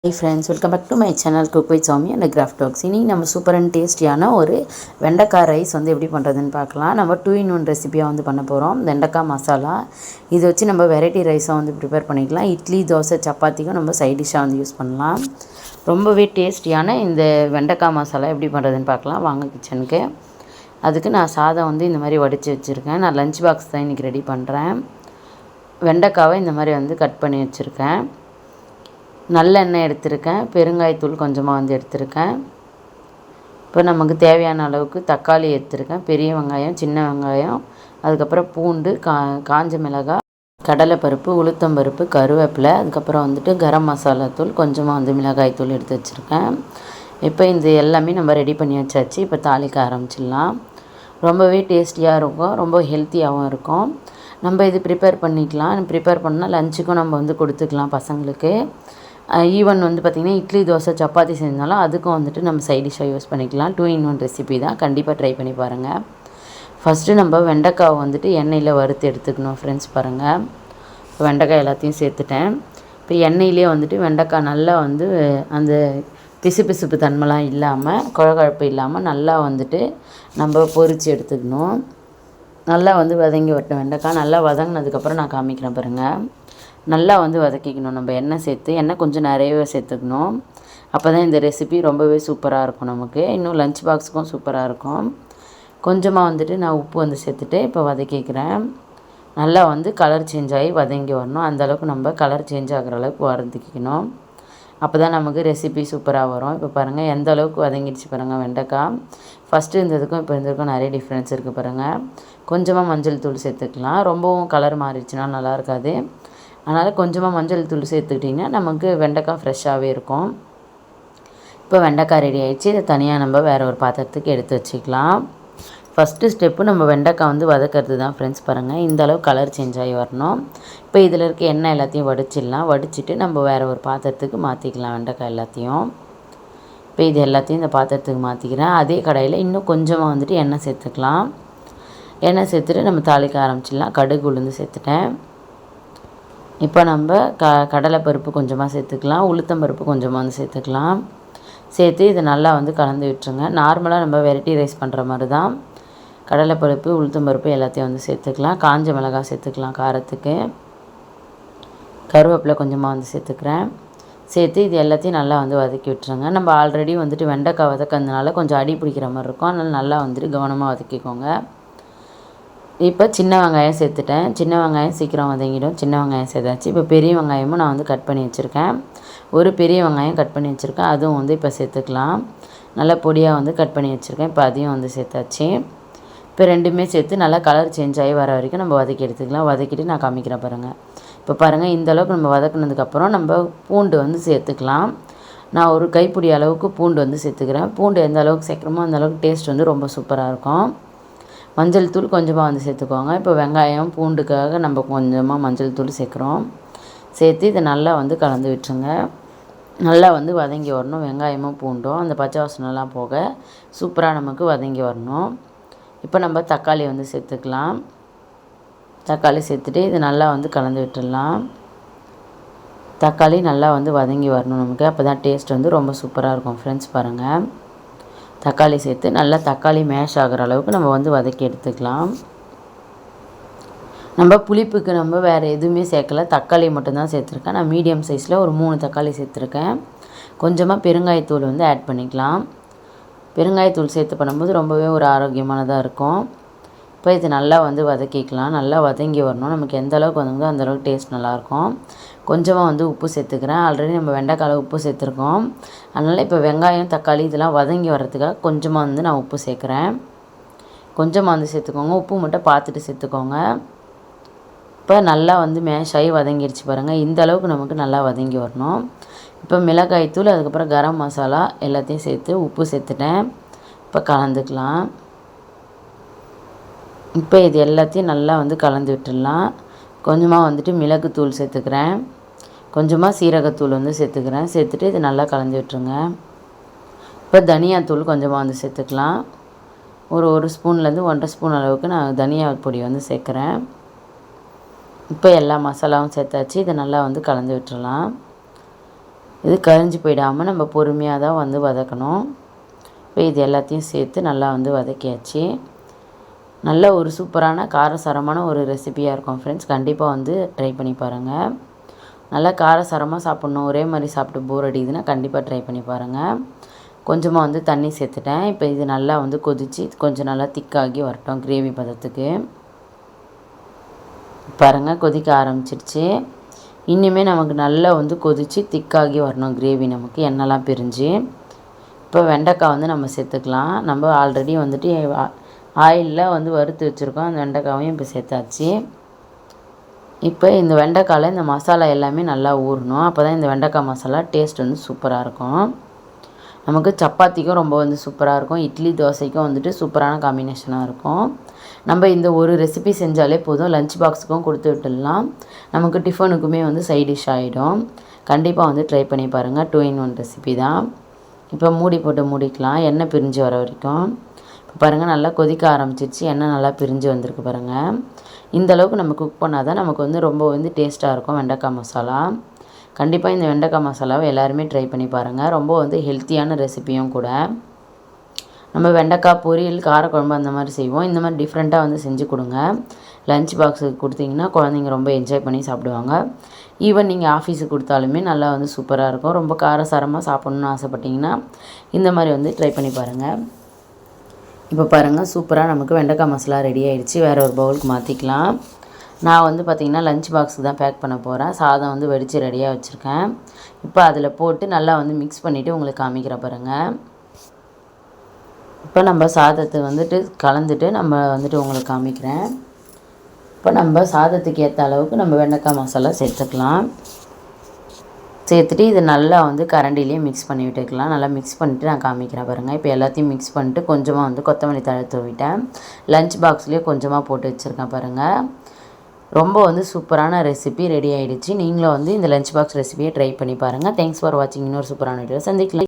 Hi friends, welcome back to my channel Cook with Soumi and Craft Talks. இன்னைக்கு நம்ம super and டேஸ்டியான ஒரு வெண்டைக்காய் ரைஸ் வந்து எப்படி பண்ணுறதுன்னு பார்க்கலாம். நம்ம 2-in-1 ரெசிபியாக வந்து பண்ண போகிறோம். வெண்டைக்காய் மசாலா இதை வச்சு நம்ம வெரைட்டி ரைஸாக வந்து ப்ரிப்பேர் பண்ணிக்கலாம். இட்லி, தோசை, சப்பாத்திக்கும் நம்ம சைட் டிஷ்ஷாக வந்து யூஸ் பண்ணலாம். ரொம்பவே டேஸ்டியான இந்த வெண்டைக்காய் மசாலா எப்படி பண்ணுறதுன்னு பார்க்கலாம். வாங்க கிச்சனுக்கு. அதுக்கு நான் சாதம் வந்து இந்த மாதிரி வடித்து வச்சுருக்கேன். நான் லஞ்ச் பாக்ஸ் தான் இன்றைக்கி ரெடி பண்ணுறேன். வெண்டைக்காவை இந்த மாதிரி வந்து கட் பண்ணி வச்சுருக்கேன். நல்லெண்ணெய் எடுத்திருக்கேன், பெருங்காயத்தூள் கொஞ்சமாக வந்து எடுத்திருக்கேன். இப்போ நமக்கு தேவையான அளவுக்கு தக்காளி எடுத்திருக்கேன், பெரிய வெங்காயம், சின்ன வெங்காயம், அதுக்கப்புறம் பூண்டு, காஞ்ச மிளகாய், கடலைப்பருப்பு, உளுத்தம்பருப்பு, கருவேப்பிலை, அதுக்கப்புறம் வந்துட்டு கரம் மசாலா தூள், கொஞ்சமாக வந்து மிளகாய் தூள் எடுத்து வச்சுருக்கேன். இப்போ இந்த எல்லாமே நம்ம ரெடி பண்ணி வச்சாச்சு. இப்போ தாளிக்க ஆரம்பிச்சிடலாம். ரொம்பவே டேஸ்டியாக இருக்கும், ரொம்ப ஹெல்த்தியாகவும் இருக்கும். நம்ம இது ப்ரிப்பேர் பண்ணிக்கலாம். ப்ரிப்பேர் பண்ணால் லஞ்சுக்கும் நம்ம வந்து கொடுத்துக்கலாம் பசங்களுக்கு. ஈவன் வந்து பார்த்திங்கன்னா இட்லி, தோசை, சப்பாத்தி செஞ்சாலும் அதுக்கும் வந்துட்டு நம்ம சைட் டிஷ்ஷாக யூஸ் பண்ணிக்கலாம். 2-in-1 ரெசிபி தான், கண்டிப்பாக ட்ரை பண்ணி பாருங்கள். ஃபஸ்ட்டு நம்ம வெண்டைக்காவை வந்துட்டு எண்ணெயில் வறுத்து எடுத்துக்கணும் ஃப்ரெண்ட்ஸ். பாருங்கள், இப்போ வெண்டைக்காய் எல்லாத்தையும் சேர்த்துட்டேன். இப்போ எண்ணெயிலே வந்துட்டு வெண்டைக்காய் நல்லா வந்து அந்த பிசுபிசுப்பு தன்மைலாம் இல்லாமல், குழகுழப்பு இல்லாமல் நல்லா வந்துட்டு நம்ம பொரித்து எடுத்துக்கணும். நல்லா வந்து வதங்கி வரட்டும். வெண்டைக்காய் நல்லா வதங்கினதுக்கப்புறம் நான் காமிக்கிறேன் பாருங்கள். நல்லா வந்து வதக்கிக்கணும். நம்ம எண்ணெய் சேர்த்து, எண்ணெய் கொஞ்சம் நிறையவே சேர்த்துக்கணும். அப்போ தான் இந்த ரெசிபி ரொம்பவே சூப்பராக இருக்கும் நமக்கு. இன்னும் லஞ்ச் பாக்ஸுக்கும் சூப்பராக இருக்கும். கொஞ்சமாக வந்துட்டு நான் உப்பு வந்து சேர்த்துட்டு இப்போ வதக்கிக்கிறேன். நல்லா வந்து கலர் சேஞ்ச் ஆகி வதங்கி வரணும். அந்தளவுக்கு நம்ம கலர் சேஞ்ச் ஆகிற அளவுக்கு வதக்கிக்கணும். அப்போ தான் நமக்கு ரெசிபி சூப்பராக வரும். இப்போ பாருங்கள் எந்த அளவுக்கு வதங்கிடுச்சு பாருங்கள் வெண்டைக்காய். ஃபஸ்ட்டு இருந்ததுக்கும் இப்போ இருந்ததுக்கும் நிறைய டிஃப்ரென்ஸ் இருக்குது பாருங்கள். கொஞ்சமாக மஞ்சள் தூள் சேர்த்துக்கலாம். ரொம்பவும் கலர் மாறிடுச்சுன்னா நல்லா இருக்காது. அதனால் கொஞ்சமாக மஞ்சள் தூள் சேர்த்துக்கிட்டிங்கன்னா நமக்கு வெண்டைக்காய் ஃப்ரெஷ்ஷாகவே இருக்கும். இப்போ வெண்டைக்காய் ரெடி ஆகிடுச்சு. இதை தனியாக நம்ம வேறு ஒரு பாத்திரத்துக்கு எடுத்து வச்சுக்கலாம். ஃபஸ்ட்டு ஸ்டெப்பு நம்ம வெண்டைக்காய் வந்து வதக்கிறது தான் ஃப்ரெண்ட்ஸ். பாருங்கள் இந்த அளவு கலர் சேஞ்ச் ஆகி வரணும். இப்போ இதில் இருக்க எண்ணெய் எல்லாத்தையும் வடிச்சிடலாம். வடிச்சிட்டு நம்ம வேறு ஒரு பாத்திரத்துக்கு மாற்றிக்கலாம் வெண்டைக்காய் எல்லாத்தையும். இப்போ இது எல்லாத்தையும் இந்த பாத்திரத்துக்கு மாற்றிக்கிறேன். அதே கடாயில் இன்னும் கொஞ்சமாக வந்துட்டு எண்ணெய் சேர்த்துக்கலாம். எண்ணெய் சேர்த்துட்டு நம்ம தாளிக்க ஆரம்பிச்சிடலாம். கடுகு, உளுந்து சேர்த்துட்டேன். இப்போ நம்ம கடலைப்பருப்பு கொஞ்சமாக சேர்த்துக்கலாம், உளுத்தம்பருப்பு கொஞ்சமாக வந்து சேர்த்துக்கலாம். சேர்த்து இதை நல்லா வந்து கலந்து விட்டுருங்க. நார்மலாக நம்ம வெரைட்டி ரைஸ் பண்ணுற மாதிரி தான். கடலைப்பருப்பு, உளுத்தம்பருப்பு எல்லாத்தையும் வந்து சேர்த்துக்கலாம். காஞ்ச மிளகாய் சேர்த்துக்கலாம் காரத்துக்கு. கருவேப்பிலை கொஞ்சமாக வந்து சேர்த்துக்கிறேன். சேர்த்து இது எல்லாத்தையும் நல்லா வந்து வதக்கி விட்டுருங்க. நம்ம ஆல்ரெடி வந்துட்டு வெண்டைக்காய் வதக்கிறதுனால கொஞ்சம் அடி பிடிக்கிற மாதிரி இருக்கும். அதனால் நல்லா வந்துட்டு கவனமாக வதக்கிக்கோங்க. இப்போ சின்ன வெங்காயம் சேர்த்துட்டேன். சின்ன வெங்காயம் சீக்கிரம் வதங்கிடும். சின்ன வெங்காயம் சேர்த்தாச்சு. இப்போ பெரிய வெங்காயமும் நான் வந்து கட் பண்ணி வச்சுருக்கேன். ஒரு பெரிய வெங்காயம் கட் பண்ணி வச்சுருக்கேன். அதுவும் வந்து இப்போ சேர்த்துக்கலாம். நல்லா பொடியாக வந்து கட் பண்ணி வச்சுருக்கேன். இப்போ அதையும் வந்து சேர்த்தாச்சு. இப்போ ரெண்டுமே சேர்த்து நல்லா கலர் சேஞ்ச் ஆகி வர வரைக்கும் நம்ம வதக்கி எடுத்துக்கலாம். வதக்கிட்டு நான் காமிக்கிறேன் பாருங்கள். இப்போ பாருங்கள் இந்த அளவுக்கு நம்ம வதக்குனதுக்கப்புறம் நம்ம பூண்டு வந்து சேர்த்துக்கலாம். நான் ஒரு கைப்பிடி அளவுக்கு பூண்டு வந்து சேர்த்துக்கிறேன். பூண்டு எந்த அளவுக்கு சேர்க்குறோமோ அந்த அளவுக்கு டேஸ்ட் வந்து ரொம்ப சூப்பராக இருக்கும். மஞ்சள் தூள் கொஞ்சமாக வந்து சேர்த்துக்கோங்க. இப்போ வெங்காயம், பூண்டுக்காக நம்ம கொஞ்சமாக மஞ்சள் தூள் சேர்க்குறோம். சேர்த்து இதை நல்லா வந்து கலந்து விட்டுருங்க. நல்லா வந்து வதங்கி வரணும். வெங்காயமும் பூண்டும் அந்த பச்சை வாசனைலாம் போக சூப்பராக நமக்கு வதங்கி வரணும். இப்போ நம்ம தக்காளி வந்து சேர்த்துக்கலாம். தக்காளி சேர்த்துட்டு இது நல்லா வந்து கலந்து விட்டுடலாம். தக்காளி நல்லா வந்து வதங்கி வரணும் நமக்கு. அப்போ தான் டேஸ்ட் வந்து ரொம்ப சூப்பராக இருக்கும் ஃப்ரெண்ட்ஸ். பாருங்கள், தக்காளி சேர்த்து நல்லா தக்காளி மேஷ் ஆகிற அளவுக்கு நம்ம வந்து வதக்கி எடுத்துக்கலாம். நம்ம புளிப்புக்கு நம்ம வேறு எதுவுமே சேர்க்கலை, தக்காளி மட்டும்தான் சேர்த்துருக்கேன். நான் மீடியம் சைஸில் ஒரு 3 தக்காளி சேர்த்துருக்கேன். கொஞ்சமாக பெருங்காயத்தூள் வந்து ஆட் பண்ணிக்கலாம். பெருங்காயத்தூள் சேர்த்து பண்ணும்போது ரொம்பவே ஒரு ஆரோக்கியமானதாக இருக்கும். இப்போ இது நல்லா வந்து வதக்கிக்கலாம். நல்லா வதங்கி வரணும். நமக்கு எந்த அளவுக்கு வதங்குதோ அந்தளவுக்கு டேஸ்ட் நல்லாயிருக்கும். கொஞ்சமாக வந்து உப்பு சேர்த்துக்கிறேன். ஆல்ரெடி நம்ம வெண்டைக்காயில் உப்பு சேர்த்துருக்கோம். அதனால் இப்போ வெங்காயம், தக்காளி இதெல்லாம் வதங்கி வர்றதுக்காக கொஞ்சமாக வந்து நான் உப்பு சேர்க்குறேன். கொஞ்சமாக வந்து சேர்த்துக்கோங்க. உப்பு மட்டும் பார்த்துட்டு சேர்த்துக்கோங்க. இப்போ நல்லா வந்து மேஷ் ஆகி வதங்கிடுச்சு பாருங்கள். இந்த அளவுக்கு நமக்கு நல்லா வதங்கி வரணும். இப்போ மிளகாய்த்தூள், அதுக்கப்புறம் கரம் மசாலா எல்லாத்தையும் சேர்த்து உப்பு சேர்த்துட்டேன். இப்போ கலந்துக்கலாம். இப்போ இது எல்லாத்தையும் நல்லா வந்து கலந்து விட்டுடலாம். கொஞ்சமாக வந்துட்டு மிளகுத்தூள் சேர்த்துக்கிறேன். கொஞ்சமாக சீரகத்தூள் வந்து சேர்த்துக்கிறேன். சேர்த்துட்டு இது நல்லா கலந்து விட்டுருங்க. இப்போ தனியாத்தூள் கொஞ்சமாக வந்து சேர்த்துக்கலாம். ஒரு ஸ்பூன்லேருந்து 1.5 ஸ்பூன் அளவுக்கு நான் தனியா பொடி வந்து சேர்க்குறேன். இப்போ எல்லா மசாலாவும் சேர்த்தாச்சு. இதை நல்லா வந்து கலந்து விட்டுறலாம். இது கரிஞ்சு போயிடாமல் நம்ம பொறுமையாக தான் வந்து வதக்கணும். இப்போ இது எல்லாத்தையும் சேர்த்து நல்லா வந்து வதக்கியாச்சு. நல்ல ஒரு சூப்பரான காரசாரமான ஒரு ரெசிபியாக இருக்கும் ஃப்ரெண்ட்ஸ். கண்டிப்பாக வந்து ட்ரை பண்ணி பாருங்கள். நல்லா காரசாரமாக சாப்பிட்ணும், ஒரே மாதிரி சாப்பிட்டு போர் அடிக்குதுன்னா கண்டிப்பாக ட்ரை பண்ணி பாருங்கள். கொஞ்சமாக வந்து தண்ணி சேர்த்துட்டேன். இப்போ இது நல்லா வந்து கொதித்து கொஞ்சம் நல்லா திக்காகி வரட்டும் கிரேவி பதத்துக்கு. பாருங்கள் கொதிக்க ஆரம்பிச்சிடுச்சு. இன்னுமே நமக்கு நல்லா வந்து கொதித்து திக்காகி வரணும் கிரேவி, நமக்கு எண்ணெய்லாம் பிரிஞ்சு. இப்போ வெண்டைக்காய் வந்து நம்ம சேர்த்துக்கலாம். நம்ம ஆல்ரெடி வந்துட்டு ஆயிலில் வந்து வறுத்து வச்சுருக்கோம். அந்த வெண்டைக்காவையும் இப்போ சேர்த்தாச்சு. இப்போ இந்த வெண்டைக்காயில் இந்த மசாலா எல்லாமே நல்லா ஊறணும். அப்போ தான் இந்த வெண்டைக்காய் மசாலா டேஸ்ட் வந்து சூப்பராக இருக்கும். நமக்கு சப்பாத்திக்கும் ரொம்ப வந்து சூப்பராக இருக்கும், இட்லி தோசைக்கும் வந்துட்டு சூப்பரான காம்பினேஷனாக இருக்கும். நம்ம இந்த ஒரு ரெசிபி செஞ்சாலே போதும், லஞ்ச் பாக்ஸுக்கும் கொடுத்து விட்டுடலாம், நமக்கு டிஃபனுக்குமே வந்து சைட் டிஷ் ஆகிடும். கண்டிப்பாக வந்து ட்ரை பண்ணி பாருங்கள். 2 in 1 ரெசிபி தான். இப்போ மூடி போட்டு மூடிக்கலாம் எண்ணெய் பிரிஞ்சு வர வரைக்கும். இப்போ பாருங்கள் நல்லா கொதிக்க ஆரம்பிச்சிருச்சு, எண்ணெய் நல்லா பிரிஞ்சு வந்திருக்கு பாருங்கள். இந்தளவுக்கு நம்ம குக் பண்ணால் தான் நமக்கு வந்து ரொம்ப வந்து டேஸ்ட்டாக இருக்கும் வெண்டைக்காய் மசாலா. கண்டிப்பாக இந்த வெண்டைக்காய் மசாலாவை எல்லாருமே ட்ரை பண்ணி பாருங்கள். ரொம்ப வந்து ஹெல்த்தியான ரெசிபியும் கூட. நம்ம வெண்டைக்காய் பொரியல், காரக்குழம்பு அந்த மாதிரி செய்வோம். இந்த மாதிரி டிஃப்ரெண்ட்டாக வந்து செஞ்சு கொடுங்க. லஞ்ச் பாக்ஸுக்கு கொடுத்தீங்கன்னா குழந்தைங்க ரொம்ப என்ஜாய் பண்ணி சாப்பிடுவாங்க. ஈவன் நீங்கள் ஆஃபீஸுக்கு கொடுத்தாலுமே நல்லா வந்து சூப்பராக இருக்கும். ரொம்ப காரசாரமாக சாப்பிட்ணுன்னு ஆசைப்பட்டிங்கன்னா இந்த மாதிரி வந்து ட்ரை பண்ணி பாருங்கள். இப்போ பாருங்கள் சூப்பராக நமக்கு வெண்டைக்காய் மசாலா ரெடி ஆகிடுச்சு. வேறு ஒரு பவுலுக்கு மாற்றிக்கலாம். நான் வந்து பார்த்திங்கன்னா லஞ்ச் பாக்ஸுக்கு தான் பேக் பண்ண போகிறேன். சாதம் வந்து வடித்து ரெடியாக வச்சுருக்கேன். இப்போ அதில் போட்டு நல்லா வந்து மிக்ஸ் பண்ணிவிட்டு உங்களுக்கு காமிக்கிற பாருங்கள். இப்போ நம்ம சாதத்தை வந்துட்டு கலந்துட்டு நம்ம வந்துட்டு உங்களுக்கு காமிக்கிறேன். இப்போ நம்ம சாதத்துக்கு ஏற்ற அளவுக்கு நம்ம வெண்டைக்காய் மசாலா சேர்த்துக்கலாம். சேர்த்துட்டு இது நல்லா வந்து கரண்டிலேயே மிக்ஸ் பண்ணி விட்டுக்கலாம். நல்லா மிக்ஸ் பண்ணிவிட்டு நான் காமிக்கிறேன் பாருங்கள். இப்போ எல்லாத்தையும் மிக்ஸ் பண்ணிட்டு கொஞ்சமாக வந்து கொத்தமல்லி தழை தூவிட்டேன். லஞ்ச் பாக்ஸ்லேயே கொஞ்சமாக போட்டு வச்சுருக்கேன் பாருங்கள். ரொம்ப வந்து சூப்பரான ரெசிபி ரெடி ஆகிடுச்சு. நீங்களும் வந்து இந்த லஞ்ச் பாக்ஸ் ரெசிபியை ட்ரை பண்ணி பாருங்கள். தேங்க்ஸ் ஃபார் வாட்சிங். இன்னொரு சூப்பரான வீடியோ சந்திக்கலாம்.